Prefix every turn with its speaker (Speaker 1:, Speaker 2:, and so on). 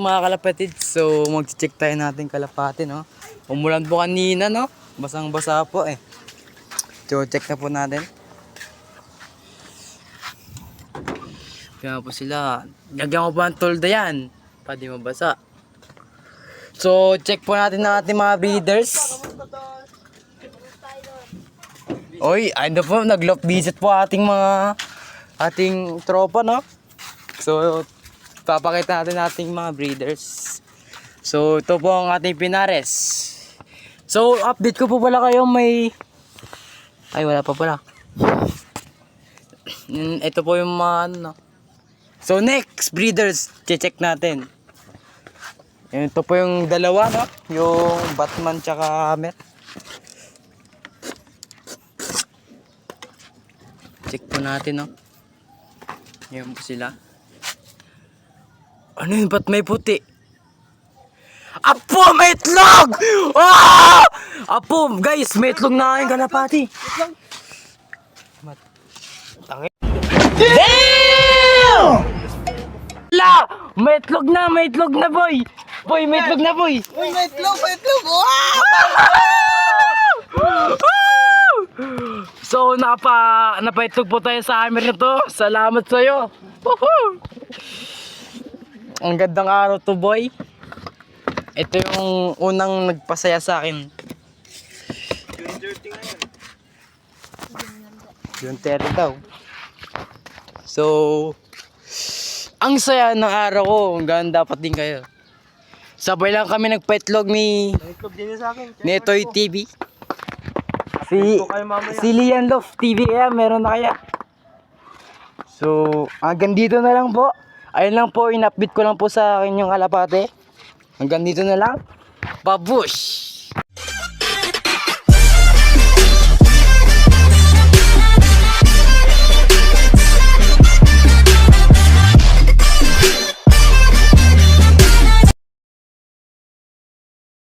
Speaker 1: Mga kalapatid, so mag-check tayo natin kalapati, no? Umulan po kanina, no? Basang-basa po eh. So check na po natin. Kaya po sila. Lagyan ko po ang tolda yan. Pa di mabasa. So check po natin ang ating mga breeders. Oy, ano po, nag-loft visit po ating tropa, no? So papakita natin ating mga breeders. So ito po ang ating pinares. So update ko po pala kayo, may wala pa pala. Ito po yung mga ano. So next breeders, check natin. Ito po yung dalawa, no? Yung Batman tsaka Hammer. Check po natin, no? Yan po sila. Ano yun? Ba't may puti? Apo! May itlog! Ah! Apo! Guys, may itlog na aking kalapati. Tangin. Damn! La! May itlog na, boy! Boy, may itlog na, boy!
Speaker 2: Uy, may itlog! Wow!
Speaker 1: So, napaitlog po tayo sa hammer na to. Salamat sa'yo. Woohoo! Ang gandang araw to, boy. Ito yung unang nagpasaya sa akin. Yung 30 daw. So, ang saya ng araw ko. Hanggang dapat din kayo. Sabay lang kami nagpaitlog ni
Speaker 2: Itlog din sa akin.
Speaker 1: Netoy TV. Si Lian Love TV kaya meron na kaya. So, hanggang dito na lang po. Ayun lang po, in-update ko lang po sa akin yung kalapate. Hanggang dito na lang. Babush!